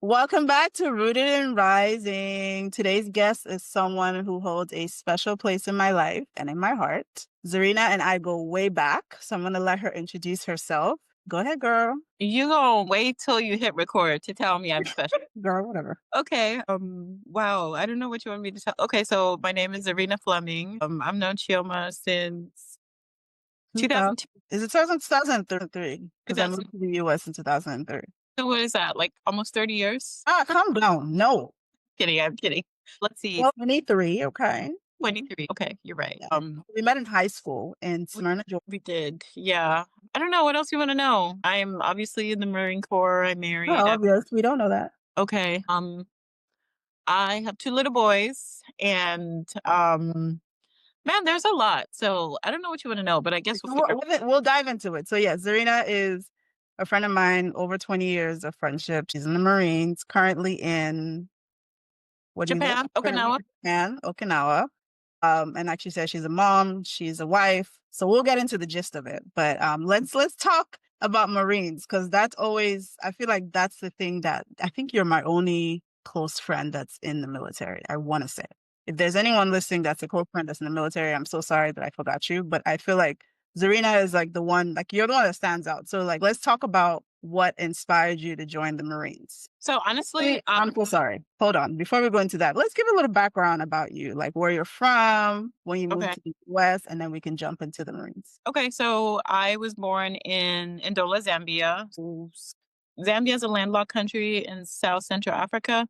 Welcome back to Rooted and Rising. Today's guest is someone who holds a special place in my life and in my heart. Zarina and I go way back, so I'm going to let her introduce herself. Go ahead, girl. You gonna wait till you hit record to tell me I'm special. Girl, whatever. Okay. Wow. I don't know what you want me to tell. Okay. So my name is Zarina Flemming. I've known Chioma since 2000, 2002. is it 2003? Because I 2000. moved to the US in 2003. So what is that? Like almost 30 years? Ah, calm down. No. Kidding. I'm kidding. Let's see. Well, 23, okay. 23. Okay. You're right. Yeah. We met in high school in We Smyrna, Georgia. we did. Yeah. I don't know. What else you want to know? I'm obviously in the Marine Corps. I'm married. Oh, yes, we don't know that. Okay. I have two little boys and man, there's a lot. So I don't know what you want to know, but I guess we'll start. We'll dive into it. So, yeah, Zarina is a friend of mine, over 20 years of friendship. She's in the Marines, currently in, what do you live? Japan, Currently Okinawa. in Japan, Okinawa. And like she said, she's a mom, she's a wife. So we'll get into the gist of it. But let's talk about Marines, because that's always, I feel like that's the thing that I think you're my only close friend that's in the military. I want to say, if there's anyone listening that's a close friend that's in the military, I'm so sorry that I forgot you. But I feel like Zarina is like the one, like you're the one that stands out. So like, let's talk about what inspired you to join the Marines. So honestly, I'm so sorry. Hold on. Before we go into that, let's give a little background about you, like where you're from, when you moved okay. to the US, and then we can jump into the Marines. Okay, so I was born in Ndola, Zambia. Zambia is a landlocked country in South Central Africa,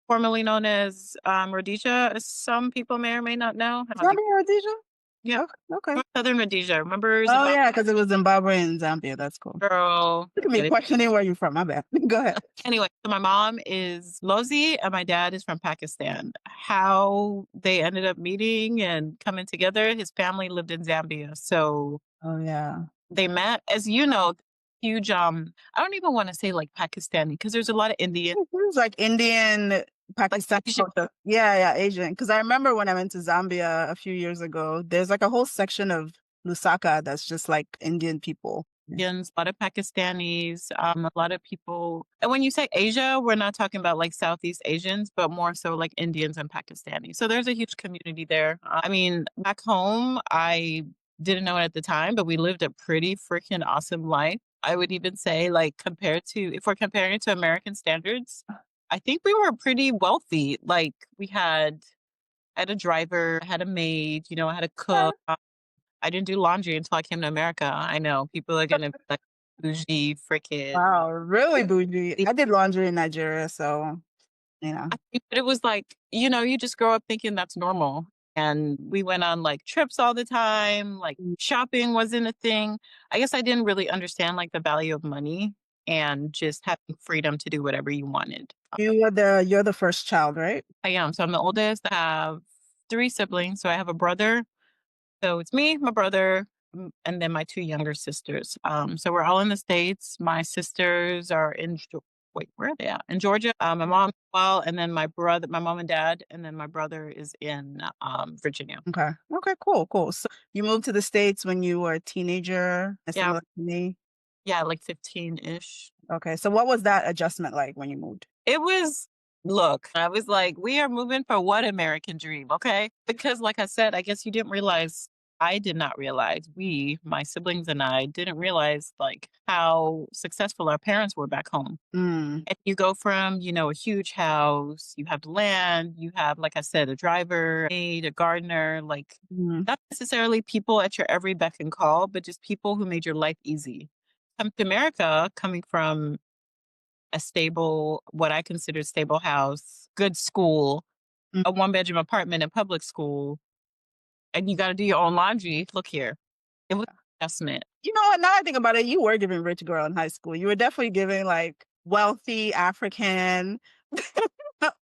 formerly known as Rhodesia, as some people may or may not know. Zambia or Rhodesia? Yep, Okay. Okay. Southern Rhodesia. Remember Oh Zimbabwe? yeah, because it was Zimbabwe and Zambia. That's cool. Girl. Look at me questioning where you're from. My bad. Go ahead. Anyway, so my mom is Lozi and my dad is from Pakistan. How they ended up meeting and coming together, his family lived in Zambia. So Oh yeah. they met, as you know, huge I don't even want to say like Pakistani because there's a lot of Indian, It was like Indian, like Pakistani Asian. culture. Yeah, yeah, Asian. Because I remember when I went to Zambia a few years ago, there's like a whole section of Lusaka that's just like Indian people. Indians, a lot of Pakistanis, a lot of people. And when you say Asia, we're not talking about like Southeast Asians, but more so like Indians and Pakistanis. So there's a huge community there. I mean, back home, I didn't know it at the time, but we lived a pretty freaking awesome life. I would even say, like, compared to, if we're comparing it to American standards, I think we were pretty wealthy. Like, I had a driver, I had a maid, I had a cook. I didn't do laundry until I came to America. I know people are gonna be like bougie, freaking. Wow, really bougie. I did laundry in Nigeria, so you know. But it was like, you just grow up thinking that's normal. And we went on like trips all the time. Like shopping wasn't a thing. I guess I didn't really understand like the value of money and just having freedom to do whatever you wanted. You're the first child, right? I am. So I'm the oldest. I have three siblings. So I have a brother. So it's me, my brother, and then my two younger sisters. So we're all in the States. My sisters are wait, where are they at? In Georgia. My mom, well, and then my mom and dad, and then my brother is in Virginia. Okay. Okay, cool, cool. So you moved to the States when you were a teenager, Yeah, similar to me. yeah, like 15-ish. Okay. So what was that adjustment like when you moved? It was, look, I was like, we are moving for what American dream, okay? Because, like I said, I guess you didn't realize, I did not realize, my siblings and I didn't realize like how successful our parents were back home. Mm, And you go from, a huge house, you have land, you have, like I said, a driver, a maid, a gardener, like mm, not necessarily people at your every beck and call, but just people who made your life easy. Come to America, coming from a stable, what I consider stable house, good school, mm. a one-bedroom apartment in public school, and you got to do your own laundry. Look here, it was an adjustment. You know what? Now I think about it, you were giving rich girl in high school. You were definitely giving like wealthy African,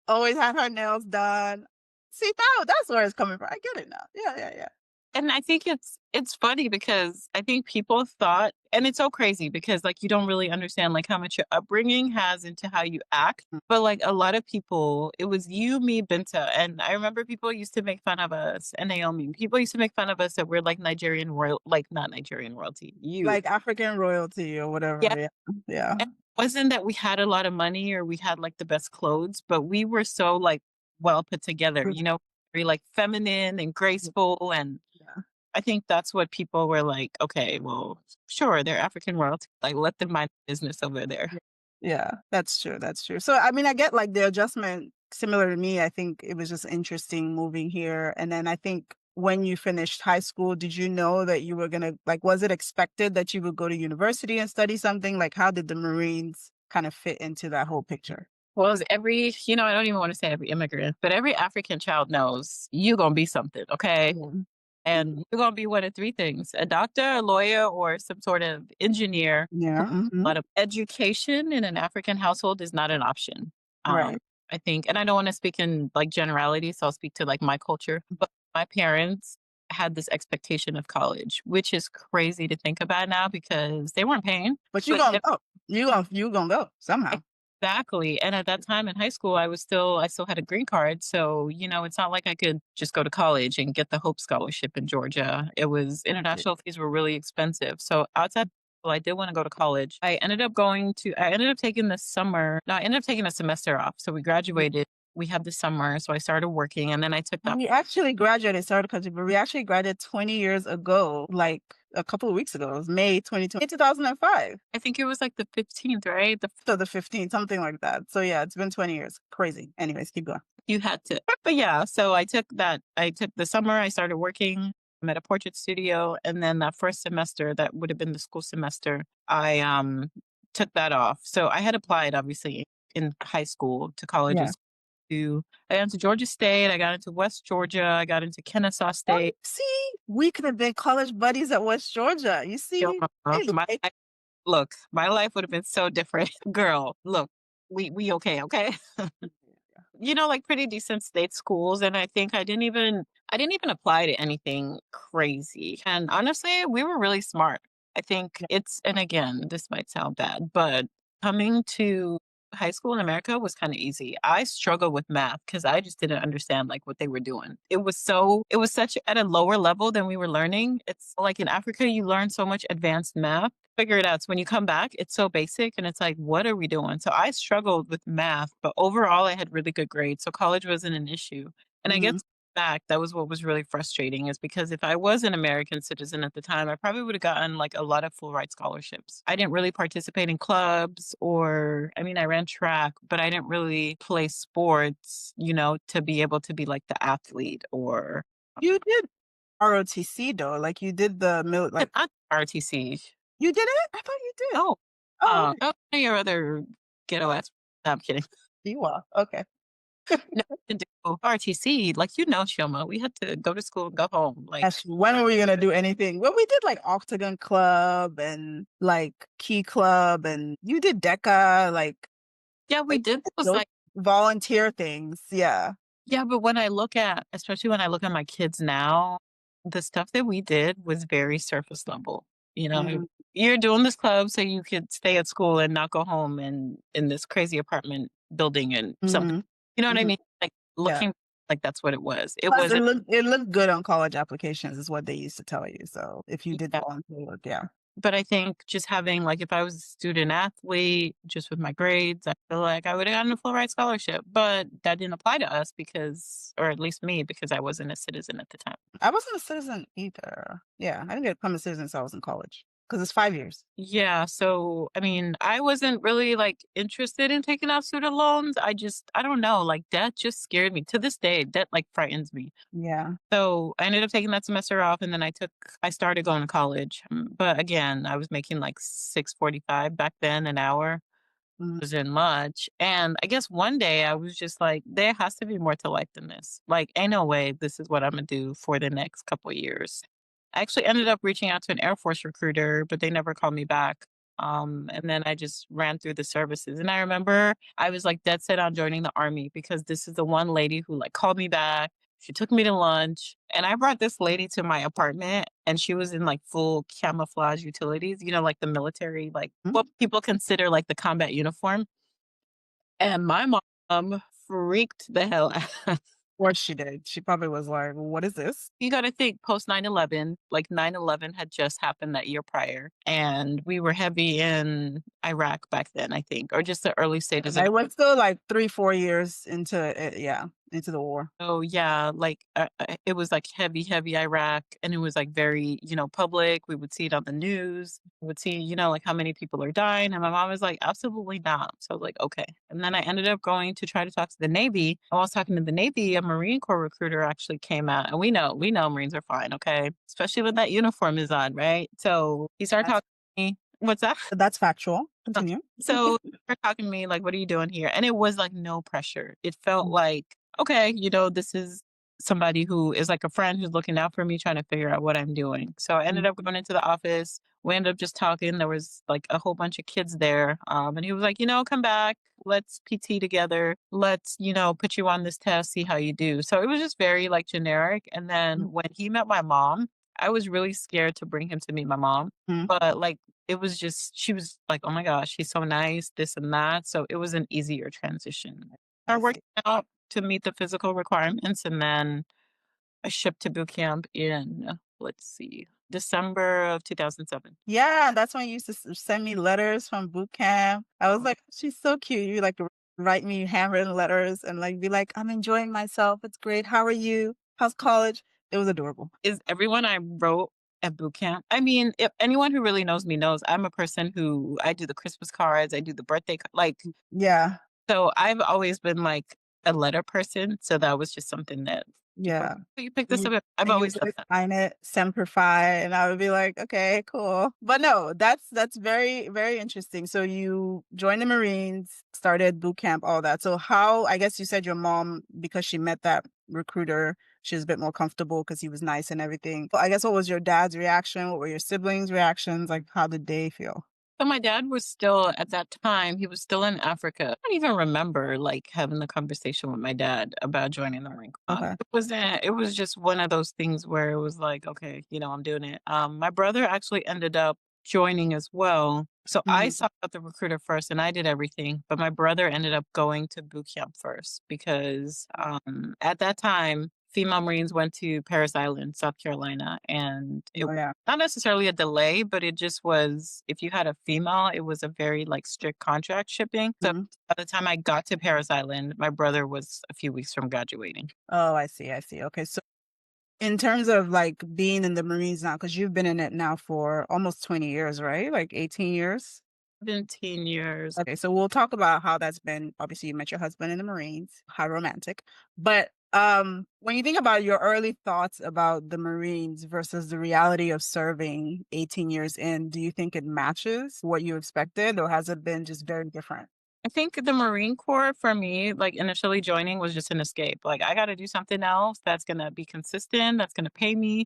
always had her nails done. See, that's where it's coming from. I get it now. Yeah, yeah, yeah. And I think it's funny because I think people thought, and it's so crazy because like you don't really understand like how much your upbringing has into how you act. Mm. But like a lot of people, it was you, me, Binta, and I remember people used to make fun of us, and Naomi. People used to make fun of us that we're like Nigerian royal, like not Nigerian royalty. You, Like African royalty or whatever. yeah. Yeah. Yeah. wasn't that we had a lot of money or we had like the best clothes, but we were so like well put together, Mm, very like feminine and yeah, graceful. And yeah, I think that's what people were like, okay, well, sure, they're African royalty. Like, let them mind business over there. yeah. Yeah, that's true, that's true. So, I mean, I get, like, the adjustment similar to me. I think it was just interesting moving here, and then I think when you finished high school, did you know that you were gonna like, was it expected that you would go to university and study something? Like, how did the Marines kind of fit into that whole picture? Well, as every, I don't even want to say every immigrant, but every African child knows you're going to be something, okay? Yeah. And you're going to be one of three things: a doctor, a lawyer, or some sort of engineer. Yeah, A mhm. lot of education in an African household is not an option. Right. I think, and I don't want to speak in like generality, so I'll speak to like my culture, but my parents had this expectation of college, which is crazy to think about now because they weren't paying. But you But gonna go. You gonna go somehow. exactly. And at that time in high school, I still had a green card. So, it's not like I could just go to college and get the Hope Scholarship in Georgia. It was Right. international fees were really expensive. So outside, well, I did want to go to college. I ended up taking the summer. No, I ended up taking a semester off. So we graduated. We had the summer. So I started working and then I took that. We actually graduated, sorry to cut you, but we actually graduated 20 years ago, like a couple of weeks ago. It was May 2020, 2005. I think it was like the 15th, right? So the 15th, something like that. So yeah, it's been 20 years. Crazy. Anyways, keep going. You had to. But yeah, so I took the summer, I started working. I'm at a portrait studio. And then that first semester, that would have been the school semester, I took that off. So I had applied obviously in high school to Yeah. colleges. I got into Georgia State, I got into West Georgia, I got into Kennesaw Oh, State. see, we could have been college buddies at West Georgia. You Yo, see? Hey, my look, my life would have been so different. Girl, look, we okay, okay? Like pretty decent state schools. And I think I didn't even apply to anything crazy. And honestly, we were really smart. I think and again, this might sound bad, but coming to high school in America was kind of easy. I struggled with math because I just didn't understand like what they were doing. It was such at a lower level than we were learning. It's like in Africa, you learn so much advanced math. Figure it out. So when you come back, it's so basic and it's like, what are we doing? So I struggled with math, but overall I had really good grades. So college wasn't an issue. And I guess mhm. back, that was what was really frustrating is because if I was an American citizen at the time, I probably would have gotten like a lot of full ride scholarships. I didn't really participate in clubs or, I mean, I ran track, but I didn't really play sports, to be able to be like the athlete or You did ROTC though. Like you did the like not RTC. you did it? I thought you did. Oh, Oh, okay. your other ghetto ass. No, I'm kidding. You are. Okay. No, to do RTC, like, Shoma, we had to go to school and go home. Like, Gosh, when were we gonna do anything? Well, we did like Octagon Club and like Key Club, and you did DECA, yeah, we like did those those like, volunteer things. Yeah. yeah, but especially when I look at my kids now, the stuff that we did was very surface level. You know, Mhm, you're doing this club so you could stay at school and not go home and in this crazy apartment building and something. mhm, You know what I mhm. mean? Like Yeah. looking like that's what it was. It Plus, wasn't. it looked good on college applications, is what they used to tell you. So if you did Yeah. volunteer work, yeah. But I think just having like if I was a student athlete, just with my grades, I feel like I would have gotten a full ride scholarship. But that didn't apply to us because, or at least me, because I wasn't a citizen at the time. I wasn't a citizen either. Yeah, I didn't get become a citizen until I was in college because it's 5 years. Yeah. So I mean, I wasn't really like interested in taking out student loans. I don't know, like debt just scared me. To this day, debt like frightens me. Yeah. So I ended up taking that semester off and then I started going to college. But again, I was making like 6.45 back then an hour. Mhm, Wasn't much. And I guess one day I was just like, there has to be more to life than this. Like, ain't no way this is what I'm gonna do for the next couple of years. I actually ended up reaching out to an Air Force recruiter, but they never called me back. And then I just ran through the services. And I remember I was like dead set on joining the army because this is the one lady who like called me back. She took me to lunch and I brought this lady to my apartment and she was in like full camouflage utilities, like the military, like mhm. what people consider like the combat uniform. And my mom freaked the hell out. course she did. She probably was like, "What is this?" You gotta think post 9/11, like 9/11 had just happened that year prior, and we were heavy in Iraq back then, I think, or just the early stages of I it. went still like 3, 4 years into it. Yeah, into the war. So, yeah, like, it was, like, heavy, heavy Iraq, and it was, like, very, public. We would see it on the news. We would see, like, how many people are dying, and my mom was like, "Absolutely not." So I was like, "Okay." And then I ended up going to try to talk to the Navy. While I was talking to the Navy, a Marine Corps recruiter actually came out, and we know Marines are fine, okay? Especially when that uniform is on, right? So he started That's talking to me. What's that? that's factual. Continue. So they're talking to me like, "What are you doing here?" And it was like no pressure. It felt like, okay, this is somebody who is like a friend who's looking out for me, trying to figure out what I'm doing. So I ended Mhm. up going into the office. We ended up just talking. There was like a whole bunch of kids there. And he was like, come back. Let's PT together. Let's, put you on this test, see how you do. So it was just very like generic. And then when he met my mom, I was really scared to bring him to meet my mom. Mhm. But like it was just she was like, "Oh my gosh, she's so nice," this and that, so it was an easier transition. I Started see. working out to meet the physical requirements, and then I shipped to boot camp in, let's see, December of 2007. Yeah, that's when you used to send me letters from boot camp. I was like, "She's so cute." You like write me handwritten letters and like be like, "I'm enjoying myself. It's great. How are you? How's college?" It was adorable. Is everyone I wrote at boot camp. I mean, if anyone who really knows me knows I'm a person who I do the Christmas cards, I do the birthday like, Yeah, so I've always been, like, a letter person, so that was just something that people are yeah. like, "Oh, you picked this You up." I've and you always would done always that. sign it Semper Fi, and I would be like, "Okay, cool." But no, that's very, very interesting. So you joined the Marines, started boot camp, all that. So how I guess you said your mom, because she met that recruiter, she was a bit more comfortable because he was nice and everything. But I guess what was your dad's reaction? What were your siblings' reactions? Like, how did they feel? So my dad was still at that time, he was still in Africa. I don't even remember, like, having the conversation with my dad about joining the Marine Corps. Okay. It was just one of those things where it was like, "Okay, I'm doing it." My brother actually ended up joining as well. So I Mhm. sought out the recruiter first and I did everything, but my brother ended up going to boot camp first because, at that time, female Marines went to Parris Island, South Carolina, and it Oh, yeah. not necessarily a delay, but it just was if you had a female, it was a very, like, strict contract shipping. So Mhm. by the time I got to Parris Island, my brother was a few weeks from graduating. Oh, I see, I see. Okay, so in terms of, like, being in the Marines now, because 'cause you've been in it now for almost 20 years, right? Like, 18 years? 17 years. Okay, so we'll talk about how that's been. Obviously, you met your husband in the Marines, how romantic. But, when you think about your early thoughts about the Marines versus the reality of serving 18 years in, do you think it matches what you expected, or has it been just very different? I think the Marine Corps for me, like, initially joining was just an escape. Like, I gotta do something else that's gonna be consistent, that's gonna pay me.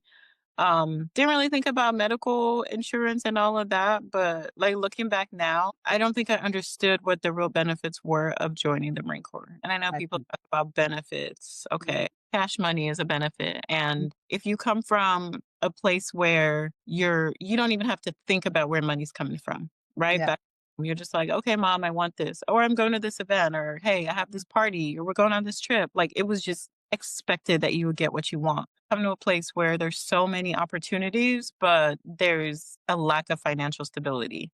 Didn't really think about medical insurance and all of that, but like looking back now, I don't think I understood what the real benefits were of joining the Marine Corps. And I know I people think. talk about benefits. Mhm. Okay, cash money is a benefit. And if you come from a place where you don't even have to think about where money's coming from, right? Yeah. Back you're just like, okay, mom, I want this, or I'm going to this event, or hey, I have this party, or we're going on this trip. Like it was just expected that you would get what you want. Come to a place where there's so many opportunities, but there's a lack of financial stability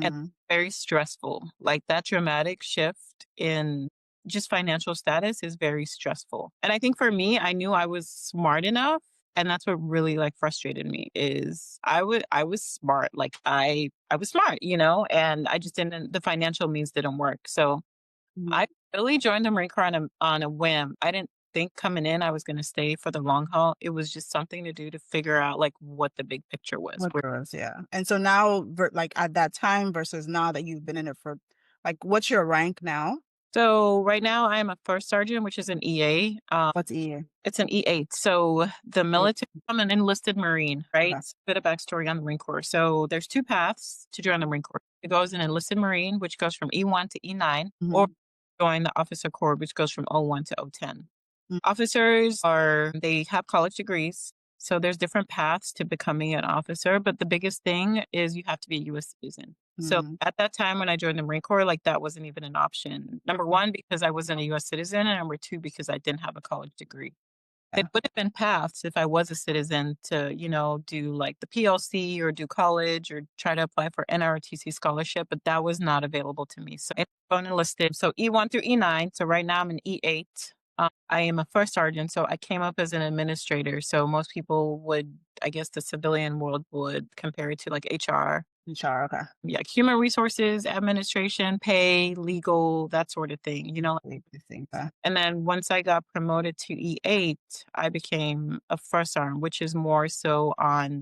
and Mhm. very stressful. Like that dramatic shift in just financial status is very stressful. And I think for me, I knew I was smart enough. And that's what really like frustrated me is I was smart. Like I was smart, and I just didn't the financial means didn't work. So Mhm. I really joined the Marine Corps on a whim. I didn't think coming in I was gonna stay for the long haul. It was just something to do to figure out, like, what the big picture was. What there was, yeah. And so now, like, at that time versus now that you've been in it for like, what's your rank now? So, right now, I am a first sergeant, which is an EA. What's EA? It's an E8. So, the Yeah. military I'm an enlisted Marine, right? Okay. So, a bit of backstory on the Marine Corps. So, there's 2 paths to join the Marine Corps. It goes an enlisted Marine, which goes from E1 to E9, or Mhm. join the officer corps, which goes from O1 to O10. Mm. Officers they have college degrees. So there's different paths to becoming an officer, but the biggest thing is you have to be a US citizen. So Mm, at that time when I joined the Marine Corps, like that wasn't even an option. Number one, because I wasn't a US citizen, and number two, because I didn't have a college degree. It yeah. would have been paths if I was a citizen to, do like the PLC or do college or try to apply for NROTC scholarship, but that was not available to me. So I ended up enlisted. So E1 through E9. So right now I'm an E8. I am a first sergeant, so I came up as an administrator. So most people would, I guess, the civilian world would compare it to like HR, HR, okay. yeah, human resources, administration, pay, legal, that sort of thing. I think that. And then once I got promoted to E8, I became a first sergeant, which is more so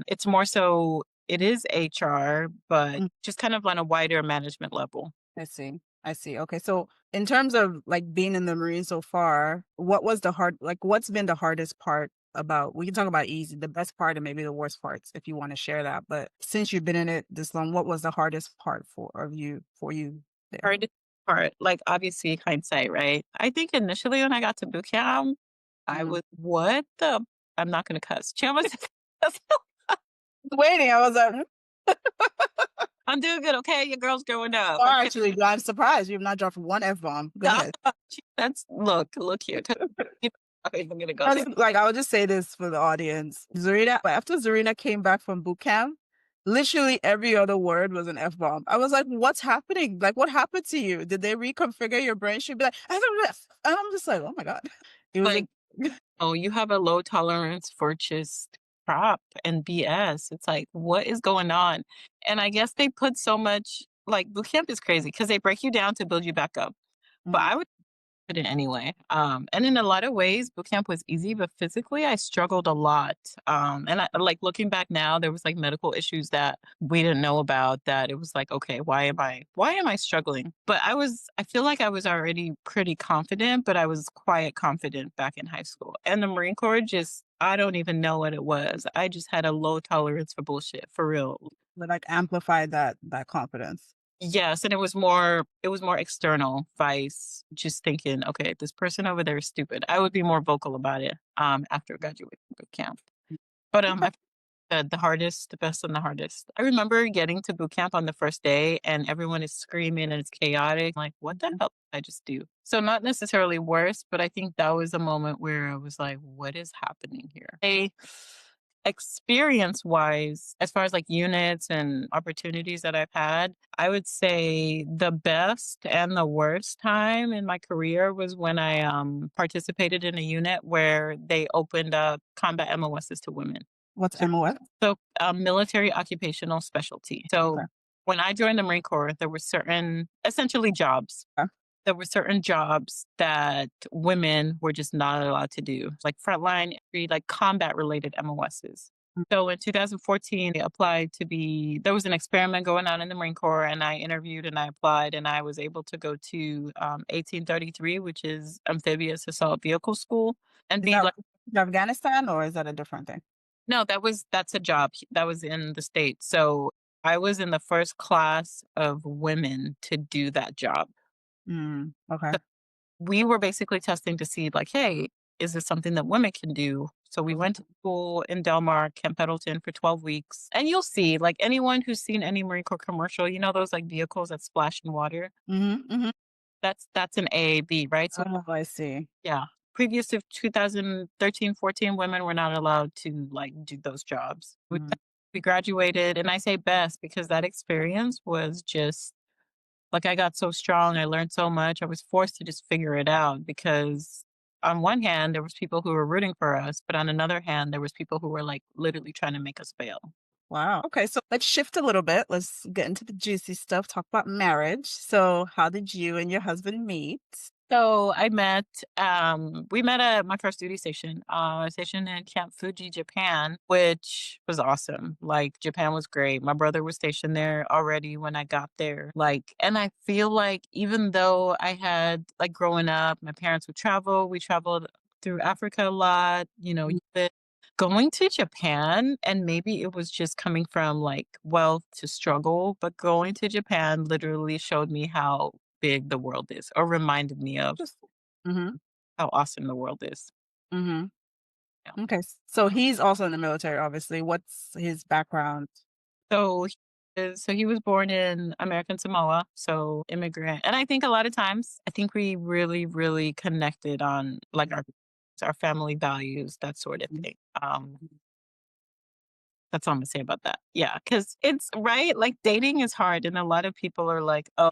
it's more so, it is HR, but Mm, just kind of on a wider management level. I see. I see. Okay. So in terms of like being in the Marines so far, what was what's been the hardest part about, we can talk about easy, the best part and maybe the worst parts if you want to share that. But since you've been in it this long, what was the hardest part for you there? Hardest part, like obviously hindsight, right? I think initially when I got to boot camp, I Mm. was, what the, I'm not going to cuss. Waiting, I was like, I'm doing good. Okay. Your girl's growing up. or Okay. actually, I'm surprised you've not dropped one F bomb. Go ahead. That's, look here. I'm going to go there. Like, I will just say this for the audience. After Zarina came back from boot camp, literally every other word was an F bomb. I was like, what's happening? Like, what happened to you? Did they reconfigure your brain? She'd be like, I don't know. And I'm just like, oh my God. It was a, Like, oh, you have a low tolerance for just crap and BS. It's like, what is going on? And I guess they put so much, like, boot camp is crazy because they break you down to build you back up. But mm, I would put it anyway. And in a lot of ways, boot camp was easy, but physically I struggled a lot. And I, like, looking back now, there was like medical issues that we didn't know about, that it was like, okay, why am I struggling? But I feel like I was already pretty confident, but I was quiet confident back in high school. And the Marine Corps just, I don't even know what it was. I just had a low tolerance for bullshit, for real. like amplify that confidence. Yes, and it was more external vice, just thinking, "Okay, this person over there is stupid." I would be more vocal about it, after graduating boot camp. But, Okay. I said the hardest, the best and the hardest. I remember getting to boot camp on the first day and everyone is screaming and it's chaotic, like, "What the hell did I just do?" So not necessarily worse, but I think that was a moment where I was like, "What is happening here?" Experience-wise, as far as, like, units and opportunities that I've had, I would say the best and the worst time in my career was when I, participated in a unit where they opened up combat MOSs to women. What's So MOS? military occupational specialty. So Okay. when I joined the Marine Corps, there were certain, essentially, jobs. Okay. There were certain jobs that women were just not allowed to do, like frontline, like combat related MOSs. Mm. So in 2014, I applied to be, there was an experiment going on in the Marine Corps, and I interviewed and I applied, and I was able to go to 1833, which is amphibious assault vehicle school, and Is be that like, Afghanistan or is that a different thing? no, that's a job that was in the States. So I was in the first class of women to do that job. Mm, okay. We were basically testing to see like, hey, is this something that women can do? So we went to school in Delmar, Camp Pendleton for 12 weeks. And you'll see, like anyone who's seen any Marine Corps commercial, those like vehicles that splash in water. Mhm, mhm. That's an AAB, right? So Oh, I see. yeah. Previous to 2013, 14, women were not allowed to like do those jobs. Mhm. We graduated, and I say best because that experience was just like, I got so strong, I learned so much, I was forced to just figure it out because on one hand, there was people who were rooting for us, but on another hand, there was people who were, like, literally trying to make us fail. Wow. Okay, so let's shift a little bit. Let's get into the juicy stuff, talk about marriage. So, how did you and your husband meet? So we met at my first duty station, stationed in Camp Fuji, Japan, which was awesome. Like Japan was great. My brother was stationed there already when I got there. Like, and I feel like even though I had like growing up, my parents would travel. We traveled through Africa a lot. Mm. But going to Japan, and maybe it was just coming from like wealth to struggle, but going to Japan literally showed me how big the world is, or reminded me of Just Mhm, how awesome the world is. mhm. Yeah. Okay, so he's also in the military, obviously. What's his background? So he So he was born in American Samoa, so immigrant. And I think a lot of times, I think we really, really connected on like our family values, that sort of thing. That's all I'm gonna say about that. Yeah, because it's right. Like dating is hard, and a lot of people are like, oh,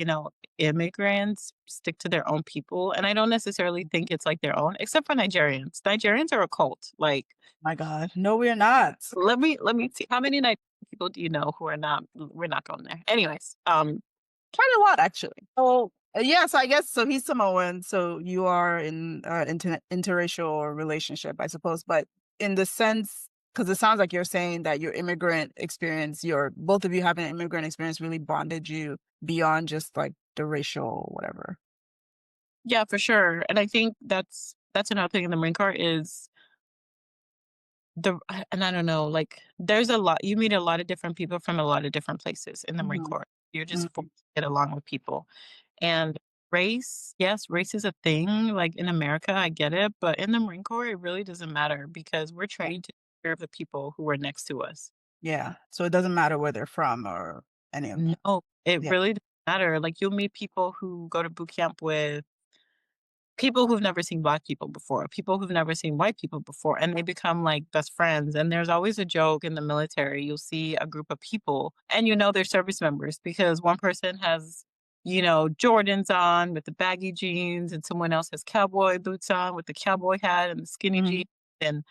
immigrants stick to their own people, and I don't necessarily think it's like their own, except for Nigerians. Nigerians are a cult. Like, My God. No, we're not. let me see how many Nigerian people do you know who are not. We're not going there. Anyways, Quite a lot, actually. Oh, yeah. So I guess so. He's Samoan, so you are in interracial relationship, I suppose. But in the sense, because it sounds like you're saying that your immigrant experience, your both of you having an immigrant experience, really bonded you beyond just like the racial whatever. yeah, for sure. And I think that's another thing in the Marine Corps is and I don't know, like, there's a lot you meet a lot of different people from a lot of different places in the Marine Hmm. Corps. You're just forced Hmm. to get along with people. And race, yes, race is a thing, like, in America, I get it, but in the Marine Corps, it really doesn't matter because we're Yeah. trained to take care of the people who are next to us. Yeah. So it doesn't matter where they're from or any of. No, it Yeah. really doesn't matter. Like, you'll meet people who go to boot camp with people who've never seen Black people before, people who've never seen white people before, and they become, like, best friends, and there's always a joke in the military, you'll see a group of people, and they're service members because one person has, Jordans on with the baggy jeans, and someone else has cowboy boots on with the cowboy hat and the skinny jeans, Mhm. and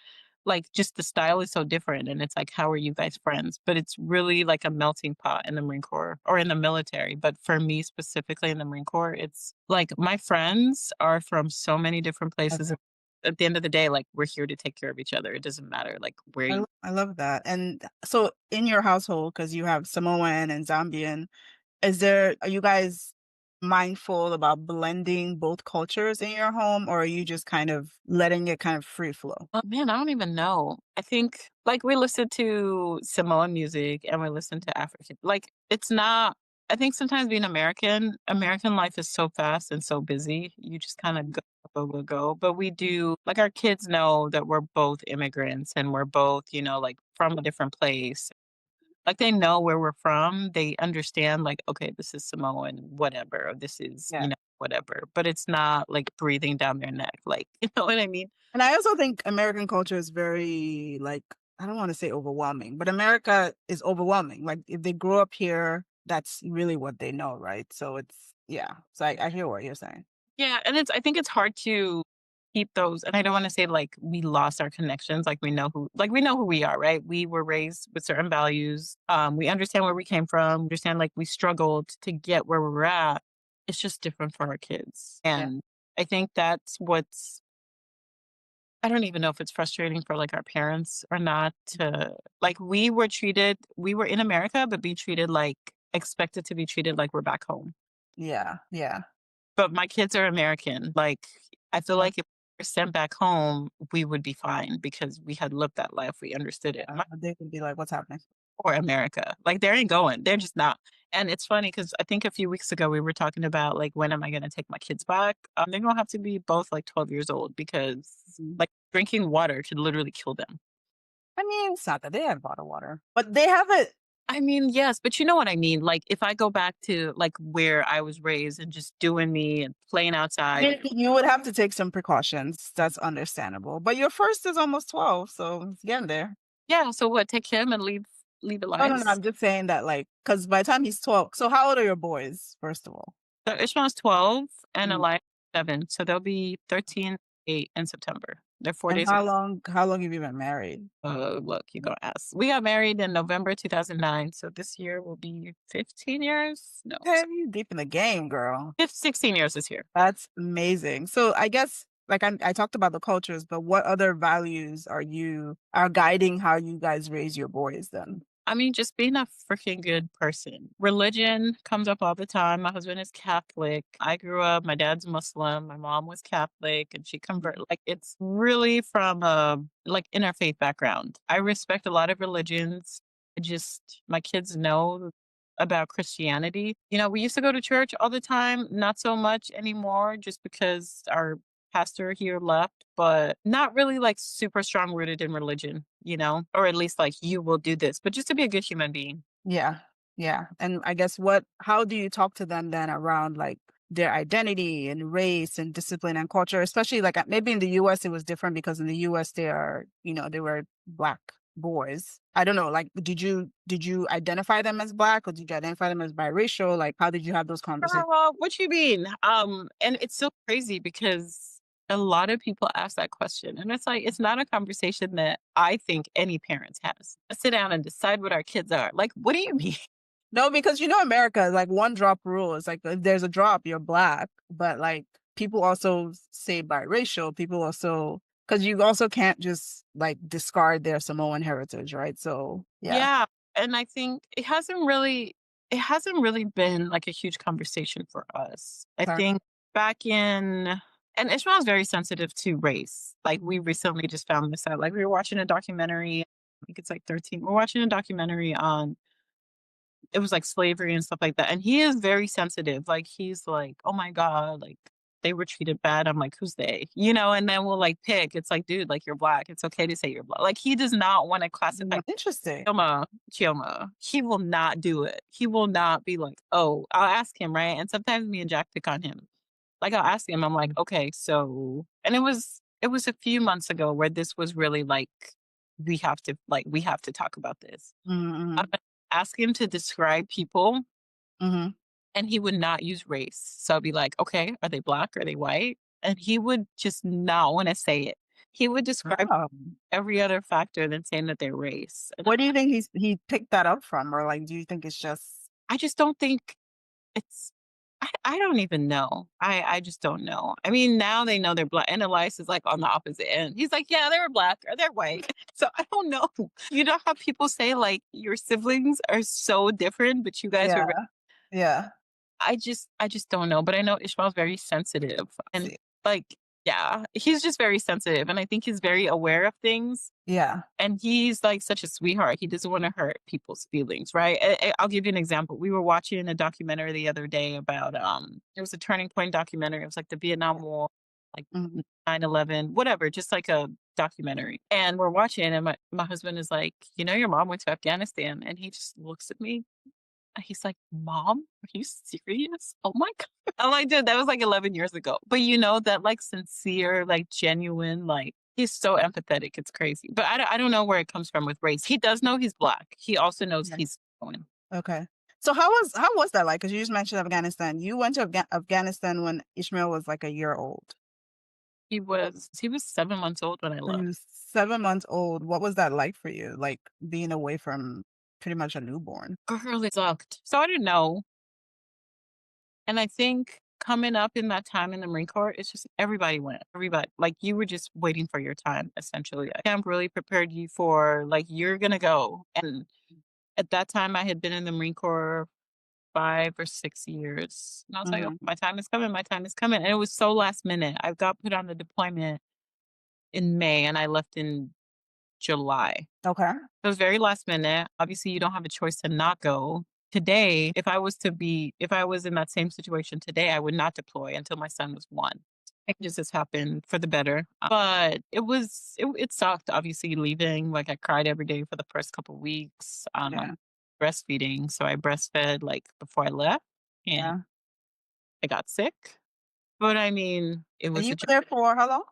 like, just the style is so different, and it's like, how are you guys friends? But it's really like a melting pot in the Marine Corps or in the military, but for me specifically in the Marine Corps, it's like my friends are from so many different places. At the end of the day, like, we're here to take care of each other. It doesn't matter, like, where you I love that. And so in your household, because you have Samoan and Zambian, are you guys mindful about blending both cultures in your home, or are you just kind of letting it kind of free flow? Oh, man, I don't even know. I think, like, we listen to Samoan music and we listen to African like, it's not I think sometimes being American life is so fast and so busy, you just kinda go, go, go, go, but we do like, our kids know that we're both immigrants and we're both, like, from a different place. Like, they know where we're from, they understand, like, "Okay, this is Samoan, whatever, or this is, Yeah. whatever," but it's not, like, breathing down their neck, like, you know what I mean? And I also think American culture is very like, I don't want to say overwhelming, but America is overwhelming. Like if they grew up here, that's really what they know, right? So it's yeah. So I hear what you're saying. Yeah, and I think it's hard to keep those and I don't wanna say, like, we lost our connections, we know who we are, right? We were raised with certain values, we understand where we came from, understand, like, we struggled to get where we're at. It's just different for our kids, Yeah. and I think that's what's I don't even know if it's frustrating for, like, our parents or not to like, we were in America, but be treated like expected to be treated like we're back home. Yeah. Yeah. But my kids are American, like, I feel Uh, like if we were sent back home, we would be fine because we had lived that life, we understood it. yeah. They would be like, what's happening? Or America, like, they ain't going, they're just not. And it's funny because I think a few weeks ago, we were talking about, like, when am I gonna take my kids back? They're gonna have to be both, like, 12 years old because, Mhm. like, drinking water could literally kill them. I mean, it's not that they have bottled water, but they have it. I mean, yes, but you know what I mean, like, if I go back to, like, where I was raised and just doing me and playing outside. You would have to take some precautions. That's understandable. But your first is almost 12, so it's getting there. Yeah, so what, take him and leave the No, no, no, lights? I'm just saying that, like, because by the time he's 12, so how old are your boys, first of all? So Ishmael's 12 and Mhm. Elias 7, so they'll be 13, 8 in September. They're 4 And days away. how long have you been married? Look, you're gonna ask. We got married in November 2009, so this year will be 15 years? No, Okay, you deep in the game, girl. 16 years this year. That's amazing. So I guess, like, I talked about the cultures, but what other values are guiding how you guys raise your boys then? I mean, just being a freaking good person. Religion comes up all the time. My husband is Catholic. I grew up, my dad's Muslim, my mom was Catholic, and she converted. Like, it's really from a like interfaith background. I respect a lot of religions. My kids know about Christianity. We used to go to church all the time, not so much anymore, just because our pastor here left, but not really like super strong rooted in religion, or at least like you will do this, but just to be a good human being. Yeah. Yeah. And I guess how do you talk to them then around like their identity and race and discipline and culture, especially like maybe in the US it was different because in the US they are, they were Black boys. I don't know, like did you identify them as Black or did you identify them as biracial? Like how did you have those conversations? What you mean? And it's so crazy because a lot of people ask that question, and it's like it's not a conversation that I think any parents has. Let's sit down and decide what our kids are. Like, what do you mean? No, because America, like one drop rule. It's like if there's a drop, you're Black. But like people also say biracial. People also because you also can't just like discard their Samoan heritage, right? So yeah. Yeah, and I think it hasn't really been like a huge conversation for us. I Okay. think back in and Ishmael's very sensitive to race. Like we recently just found this out. Like we were watching a documentary, I think it's like 13. We're watching a documentary on it was like slavery and stuff like that. And he is very sensitive. Like he's like, "Oh my god, like they were treated bad." I'm like, "Who's they?" And then we'll like pick. It's like, "Dude, like you're Black. It's okay to say you're Black." Like he does not want to classify Interesting. Chioma, he will not do it. He will not be like, "Oh," I'll ask him, right? And sometimes me and Jack pick on him. Like I'll ask him, I'm like, "Okay, so," and it was a few months ago where this was really like we have to talk about this. I Mm-hmm. would ask him to describe people Hmm. and he would not use race. So I'd be like, "Okay, are they Black? Are they white?" And he would just not want to say it. He would describe Oh. every other factor than saying that they're race. And Where do you think he picked that up from? Or like do you think it's just I just don't think it's I don't even know. I just don't know. I mean, now they know they're Black, and Elias is, like, on the opposite end. He's like, "Yeah, they were Black or they're white." So I don't know. You know how people say, like, your siblings are so different, but you guys were yeah, yeah. I just don't know, but I know Ishmael's very sensitive and, See. like yeah, he's just very sensitive, and I think he's very aware of things. Yeah. And he's, like, such a sweetheart. He doesn't wanna hurt people's feelings, right? I'll give you an example. We were watching a documentary the other day about, it was a turning point documentary. It was, like, the Vietnam War, like, Mhm. 9/11, whatever, just like a documentary. And we're watching, and my husband is like, Your mom went to Afghanistan." And he just looks at me, and he's like, "Mom, are you serious? Oh my god." I'm like, "Dude, that was, like, 11 years ago." But that, like, sincere, like, genuine, like he's so empathetic, it's crazy. But I don't know where it comes from with race. He does know he's Black. He also knows Yeah. he's Samoan. Okay. So how was that like? Because you just mentioned Afghanistan. You went to Afghanistan when Ishmael was like a year old. He was 7 months old when I So he left. was 7 months old. What was that like for you? Like being away from pretty much a newborn. Girl, it sucked. So I didn't know. And I think coming up in that time in the Marine Corps, it's just everybody went. Everybody. Like you were just waiting for your time, essentially. Camp really prepared you for like you're gonna go. And at that time I had been in the Marine Corps 5 or 6 years. And I was like, "Oh, Hmm. my time is coming, my time is coming." And it was so last minute. I got put on the deployment in May and I left in July. Okay. It was very last minute. Obviously, you don't have a choice to not go. Today, if I was in that same situation today, I would not deploy until my son was 1. Changes has happened for the better, but it sucked, obviously, leaving. Like, I cried every day for the first couple weeks. Yeah. Breastfeeding, so I breastfed, like, before I left, and Yeah. I got sick. But, I mean, it And was you a were there for how long?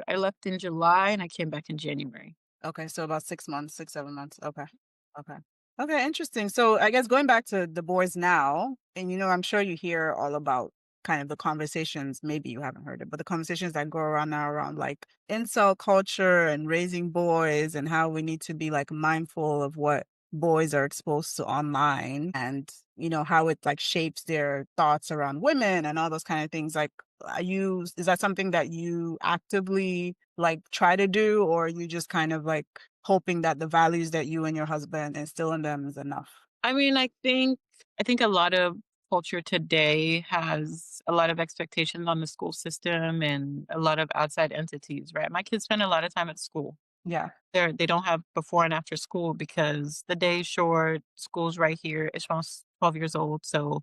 I left in July, and I came back in January. Okay, so about 6 months, 6, 7 months. Okay. Okay. Okay, interesting. So I guess going back to the boys now, and I'm sure you hear all about kind of the conversations, maybe you haven't heard it, but the conversations that go around now around like incel culture and raising boys and how we need to be like mindful of what boys are exposed to online and how it like shapes their thoughts around women and all those kind of things. Like is that something that you actively like try to do, or you just kind of like hoping that the values that you and your husband instill in them is enough? I mean, I think a lot of culture today has a lot of expectations on the school system and a lot of outside entities, right? My kids spend a lot of time at school. Yeah. They don't have before and after school because the day is short, school's right here. Ishmael's 12 years old, so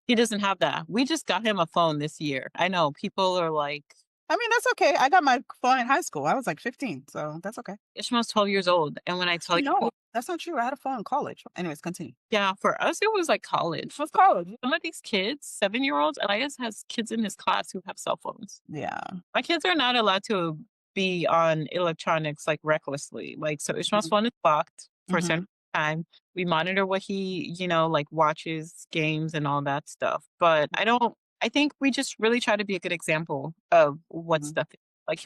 he doesn't have that. We just got him a phone this year. I know people are like, I mean, that's okay. I got my phone in high school. I was like 15, so that's okay. Ishmael's 12 years old, and when I tell Actually, you no, that's not true. I had a phone in college. Anyways, continue. yeah, for us, it was like college. What's college? Some of these kids, 7-year-olds, Elias has kids in his class who have cell phones. Yeah. My kids are not allowed to be on electronics, like, recklessly. Like, so Ishmael's Mhm. phone is locked for a certain Mhm. time. We monitor what he, like, watches, games, and all that stuff. But I think we just really try to be a good example of what Mhm. stuff is. Like,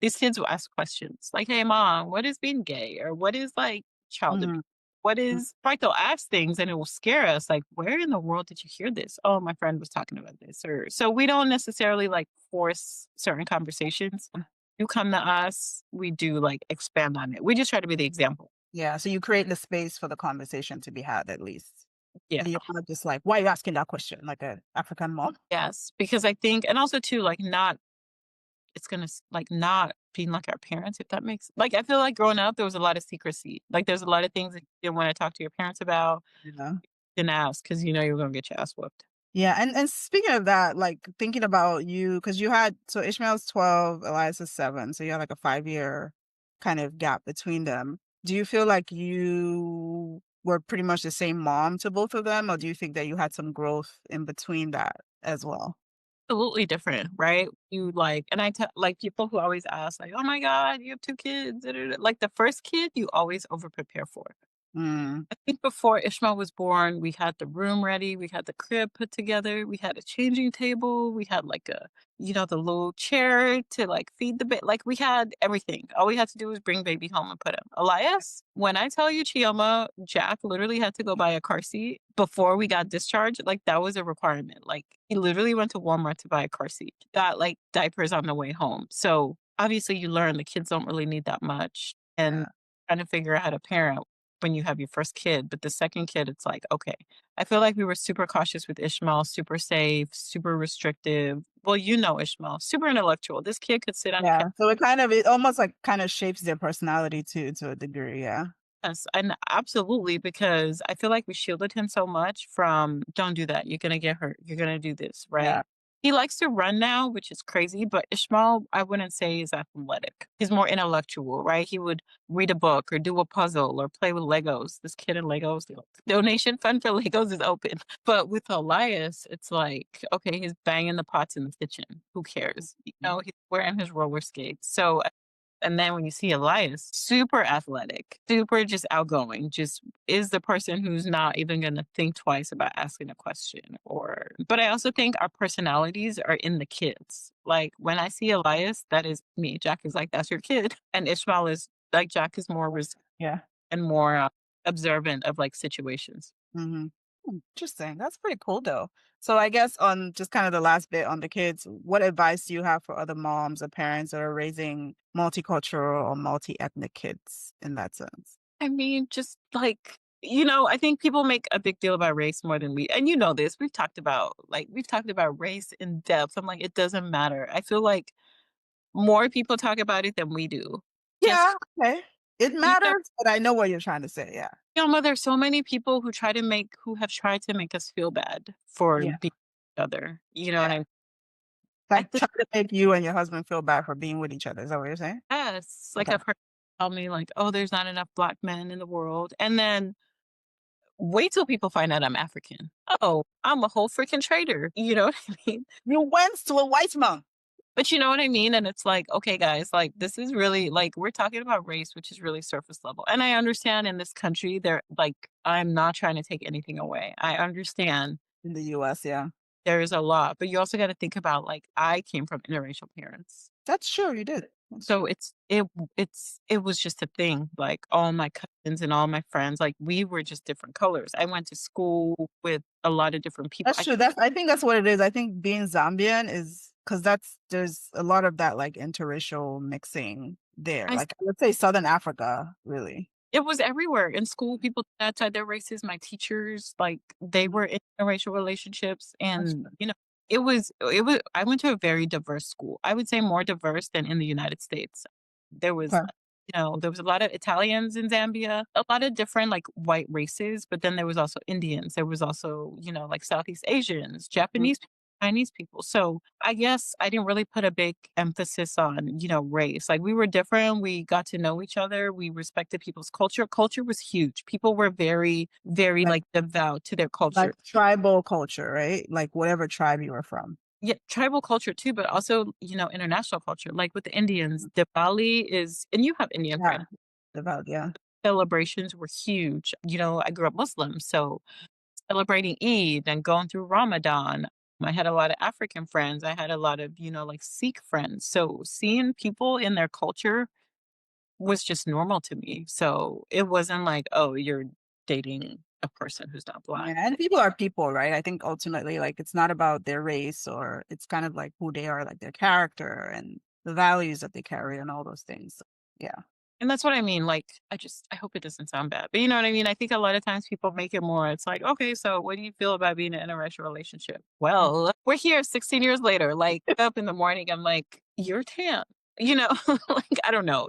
these kids will ask questions like, "Hey, mom, what is being gay?" Or what is, like, child abuse? Mhm. What Mhm. is like, they'll ask things and it will scare us, like, "Where in the world did you hear this?" "Oh, my friend was talking about this," or so we don't necessarily, like, force certain conversations. You come to us, we do, like, expand on it. We just try to be the example. Yeah, so you create the space for the conversation to be had at least. Yeah. And you're not just like, "Why are you asking that question?" Like a African mom. Yes, because I think and also too, like, not it's gonna like, not being like our parents, if that makes like, I feel like growing up, there was a lot of secrecy. Like, there's a lot of things that you didn't wanna talk to your parents about, Yeah. didn't ask because you know you were gonna get your ass whooped. Yeah, and speaking of that, like, thinking about you, because you had so Ishmael's 12, Elias is 7, so you had, like, a 5-year kind of gap between them. Do you feel like you were pretty much the same mom to both of them, or do you think that you had some growth in between that as well? Absolutely different, right? You like and I tell like, people who always ask, like, "Oh my god, you have 2 kids, da, da, da." Like, the first kid, you always over prepare for. Mm, I think before Ishmael was born, we had the room ready, we had the crib put together, we had a changing table, we had like the little chair to like feed the bit. Like we had everything. All we had to do was bring baby home and put him. Elias, when I tell you Chioma, Jack literally had to go buy a car seat before we got discharged. Like that was a requirement. Like he literally went to Walmart to buy a car seat. Got like diapers on the way home. So obviously you learn the kids don't really need that much. yeah. And trying to figure out how to parent when you have your first kid, but the second kid, it's like, okay. I feel like we were super cautious with Ishmael, super safe, super restrictive. Well, you know Ishmael, super intellectual. This kid could sit on the Yeah, so it almost, like, kinda shapes their personality too, to a degree, yeah. Yes, and absolutely, because I feel like we shielded him so much from, "Don't do that, you're gonna get hurt, you're gonna do this," Yeah, right? He likes to run now, which is crazy, but Ishmael, I wouldn't say is athletic. He's more intellectual, right? He would read a book or do a puzzle or play with Legos. This kid in Legos, the donation fund for Legos is open. But with Elias, it's like, okay, he's banging the pots in the kitchen. Who cares? mhm, He's wearing his roller skates. So and then when you see Elias, super athletic, super just outgoing, just is the person who's not even gonna think twice about asking a question but I also think our personalities are in the kids. Like when I see Elias, that is me. Jack is like, that's your kid. And Ishmael is like Jack is more yeah. and more observant of like situations. Mhm. Interesting. That's pretty cool though. So I guess on just kind of the last bit on the kids, what advice do you have for other moms or parents that are raising multicultural or multi-ethnic kids in that sense? I mean, just like, I think people make a big deal about race more than and you know this, we've talked about race in depth. I'm like, it doesn't matter. I feel like more people talk about it than we do. Yeah, Just, okay. It you know, matters, but I know what you're trying to say, yeah. there's so many people who have tried to make us feel bad for Yeah, being each other. You know yeah. what I mean? At Like, the try to make you and your husband feel bad for being with each other, is that what you're saying? Yes, like Okay. I've heard tell me like, oh, there's not enough black men in the world. And then wait till people find out I'm African. Oh, I'm a whole freaking traitor. You know what I mean? You went to a white man. But you know what I mean? And it's like, okay, guys, like this is really like we're talking about race, which is really surface level. And I understand in this country, I'm not trying to take anything away. I understand In the US, yeah. there is a lot, but you also got to think about like I came from interracial parents. That's true, you did. That's So true. it was just a thing. Like all my cousins and all my friends, like we were just different colors. I went to school with a lot of different people. That's true, I think that's what it is. I think being Zambian is because there's a lot of that, like, interracial mixing there, I like, I would say Southern Africa, really. It was everywhere. In school, people outside their races, my teachers, like, they Mhm. were in interracial relationships That's and, true. it was I went to a very diverse school. I would say more diverse than in the United States. There was, Okay. there was a lot of Italians in Zambia, a lot of different, like, white races, but then there was also Indians. There was also, like, Southeast Asians, Mhm. Japanese. Chinese people. So I guess I didn't really put a big emphasis on, race. Like we were different. We got to know each other. We respected people's culture. Culture was huge. People were very, very Like like devout to their culture. tribal culture, right? Like whatever tribe you were from. Yeah, tribal culture too, but also, international culture. Like with the Indians, Diwali is, and you have Indian friends, Yeah. Devout, yeah. celebrations were huge. I grew up Muslim, so celebrating Eid and going through Ramadan. I had a lot of African friends. I had a lot of, like Sikh friends. So seeing people in their culture was just normal to me. So it wasn't like, oh, you're dating a person who's not black. Yeah, and people are people, right? I think ultimately, like, it's not about their race or it's kind of like who they are, like their character and the values that they carry and all those things. So, yeah. And that's what I mean. Like, I hope it doesn't sound bad, but you know what I mean? I think a lot of times people make it more, it's like, okay, so what do you feel about being in an interracial relationship? Well, we're here 16 years later. Like, up in the morning, I'm like, you're tan, like, I don't know.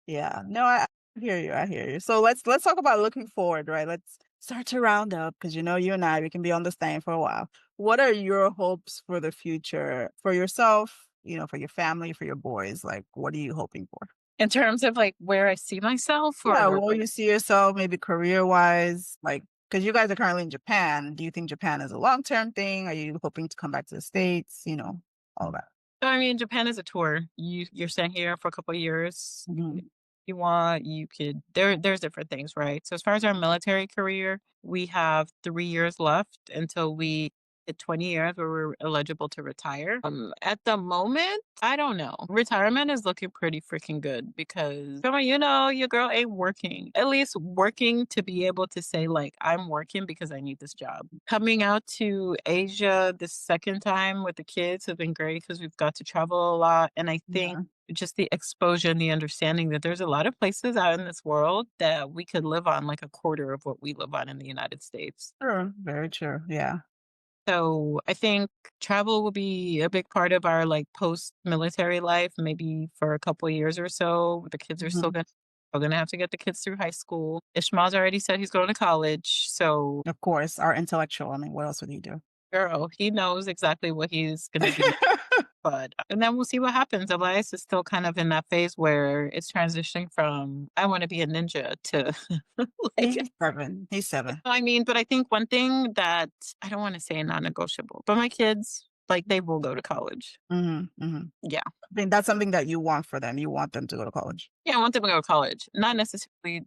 Yeah. No, I hear you. I hear you. So let's talk about looking forward, right? Let's start to round up because you and I, we can be on this thing for a while. What are your hopes for the future for yourself, for your family, for your boys? Like, what are you hoping for? In terms of like where I see myself Yeah, or where you see yourself, maybe career wise, like because you guys are currently in Japan. Do you think Japan is a long-term thing? Are you hoping to come back to the States? All that. so, I mean, Japan is a tour. You're staying here for a couple of years. Mhm. If you want, you could there's different things, right? So as far as our military career, we have 3 years left until we hit 20 years where we're eligible to retire. At the moment, I don't know. Retirement is looking pretty freaking good because come on, your girl ain't working. At least working to be able to say, like, I'm working because I need this job. Coming out to Asia the second time with the kids have been great because we've got to travel a lot. And I think Yeah, just the exposure and the understanding that there's a lot of places out in this world that we could live on like a quarter of what we live on in the United States. true. Very true. Yeah. So I think travel will be a big part of our like post-military life, maybe for a couple of years or so. The kids are still Mhm. gonna we're gonna have to get the kids through high school. Ishmael's already said he's going to college. So Of course, our intellectual. I mean, what else would he do? girl, he knows exactly what he's gonna do. But and then we'll see what happens. Elias is still kind of in that phase where it's transitioning from I want to be a ninja to like He's 7. He's 7. I mean, but I think one thing that I don't want to say non-negotiable, but my kids, like they will go to college. Mhm, mhm. Yeah. I think that's something that you want for them. You want them to go to college. Yeah, I want them to go to college. Not necessarily,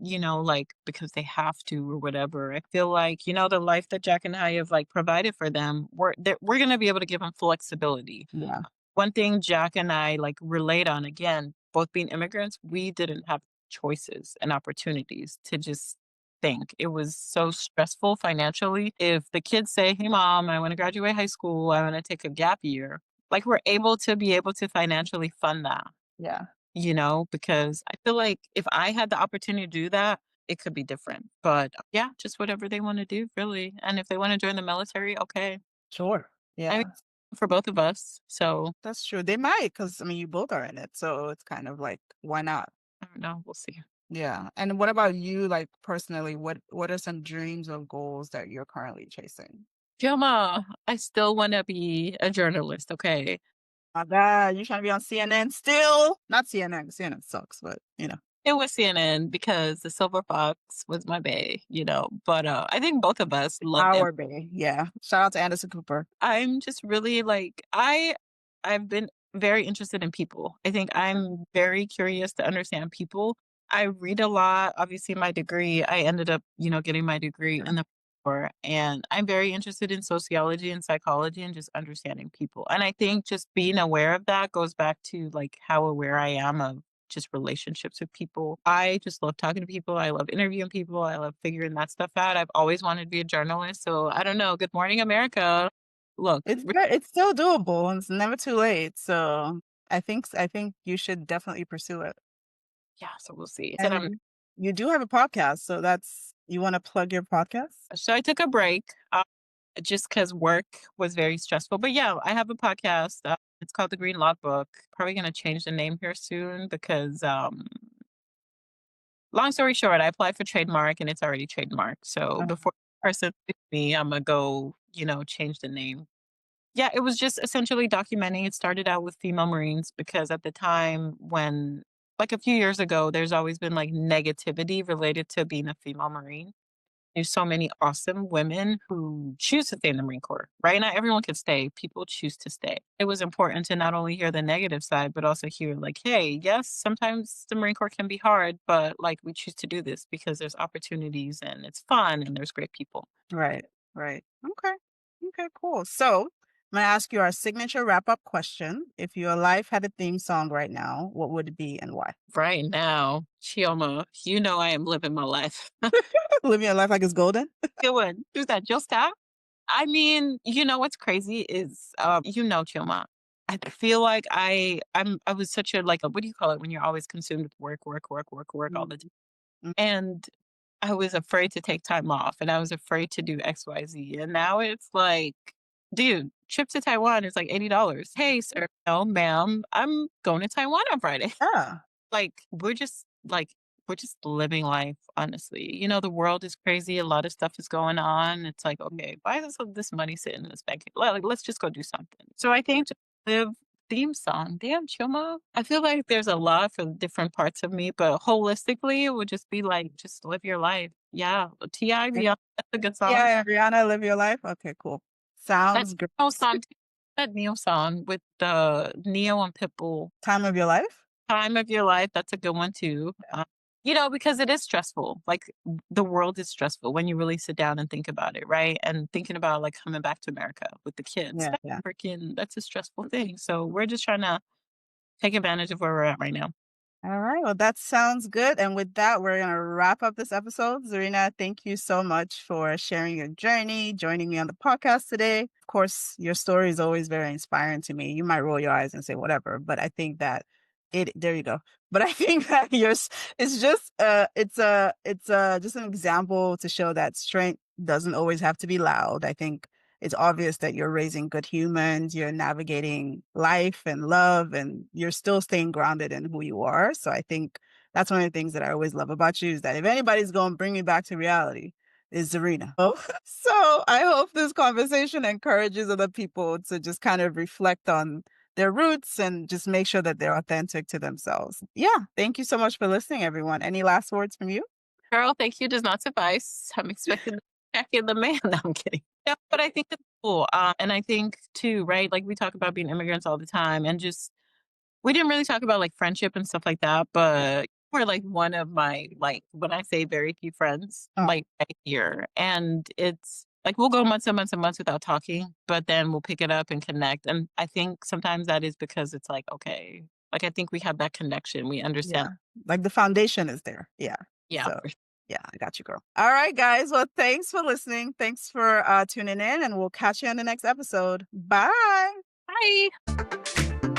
like because they have to or whatever. I feel like, the life that Jack and I have like provided for them, we're gonna be able to give them flexibility. Yeah, One thing Jack and I like relate on again, both being immigrants, we didn't have choices and opportunities to just think. It was so stressful financially. If the kids say, "Hey mom, I want to graduate high school, I want to take a gap year." Like we're able to financially fund that, yeah, because I feel like if I had the opportunity to do that, it could be different. But yeah, just whatever they want to do, really. And if they want to join the military, okay. sure. I mean, Yeah, for both of us. So that's true. They might, because I mean, you both are in it, so it's kind of like, why not? I don't know. We'll see. Yeah. And what about you, like personally? What are some dreams or goals that you're currently chasing? Filma, I still wanna be a journalist, okay? My God, you trying to be on CNN still? Not CNN. CNN sucks, but It was CNN because the Silver Fox was my bae, but, I think both of us love them. our bay. Yeah. Shout out to Anderson Cooper. I'm just really, like I've been very interested in people. I think I'm very curious to understand people. I read a lot. Obviously, my degree, I ended up, getting my degree in the war, and I'm very interested in sociology and psychology and just understanding people. And I think just being aware of that goes back to, like, how aware I am of just relationships with people. I just love talking to people. I love interviewing people. I love figuring that stuff out. I've always wanted to be a journalist. So I don't know. Good morning, America. Look, It's still doable and it's never too late. So I think you should definitely pursue it. yeah, so we'll see. Said I'm And you do have a podcast, so that's you want to plug your podcast? so I took a break just because work was very stressful. But yeah, I have a podcast. It's called The Green Logbook. Probably gonna change the name here soon because long story short, I applied for trademark and it's already trademarked. So Uh, before the person sues me, I'm gonna go, change the name. Yeah, it was just essentially documenting. It started out with female Marines because at the time when, like a few years ago, there's always been like negativity related to being a female Marine. There's so many awesome women who choose to stay in the Marine Corps, right? Not everyone can stay. People choose to stay. It was important to not only hear the negative side, but also hear, like, hey, yes, sometimes the Marine Corps can be hard, but like we choose to do this because there's opportunities and it's fun and there's great people. Right, right. Okay. Okay, cool. So I'm gonna ask you our signature wrap-up question. If your life had a theme song right now, what would it be and why? Right now, Chioma, you know I am living my life. Living your life like it's golden? Doing. Who's that? Jill Scott? I mean, you know what's crazy is, you know, Choma. I feel like I was such a like a what do you call it when you're always consumed with work, work, work, work, work all the time. Mhm. Mm. And I was afraid to take time off and I was afraid to do XYZ. And now it's like, dude, trip to Taiwan is like $80. Hey, sir. No, ma'am. I'm going to Taiwan on Friday. Yeah. Like, we're just living life, honestly. You know, the world is crazy, a lot of stuff is going on. It's like, "Okay, why is this money sitting in this bank? Like, let's just go do something." So I think to live theme song, damn, Chuma. I feel like there's a lot for different parts of me, but holistically, it would just be like, just live your life. Yeah, T.I., Okay. Rihanna, that's a good song. Yeah, Rihanna, Live Your Life? Okay, cool. That Sounds great. Neo song too, that Neo song with the Neo and Pitbull. Time of your life? Time of your life, that's a good one too. You know, because it is stressful. Like the world is stressful when you really sit down and think about it, right? And thinking about like coming back to America with the kids. Yeah, yeah. That's a stressful thing. So we're just trying to take advantage of where we're at right now. All right. Well, that sounds good. And with that, we're going to wrap up this episode. Zarina, thank you so much for sharing your journey, joining me on the podcast today. Of course, your story is always very inspiring to me. You might roll your eyes and say whatever, but I think that there you go. But I think that yours it's just just an example to show that strength doesn't always have to be loud. I think it's obvious that you're raising good humans, you're navigating life and love, and you're still staying grounded in who you are. So I think that's one of the things that I always love about you is that if anybody's going to bring me back to reality, is Zarina. Oh. So I hope this conversation encourages other people to just kind of reflect on their roots and just make sure that they're authentic to themselves. Yeah. Thank you so much for listening, everyone. Any last words from you? Girl, thank you does not suffice. I'm expecting the check in the mail. No, I'm kidding. Yeah, but I think it's cool. And I think too, right? Like we talk about being immigrants all the time and just we didn't really talk about, like, friendship and stuff like that, but we're, like, one of my, like, when I say very few friends, Oh, like, right here, and it's like, we'll go months and months and months without talking, but then we'll pick it up and connect, and I think sometimes that is because it's like, okay, like, I think we have that connection, we understand. yeah. Like the foundation is there. Yeah. Yeah, So for sure. yeah, I got you, girl. All right, guys. Well, thanks for listening. Thanks for tuning in, and we'll catch you on the next episode. Bye. Bye.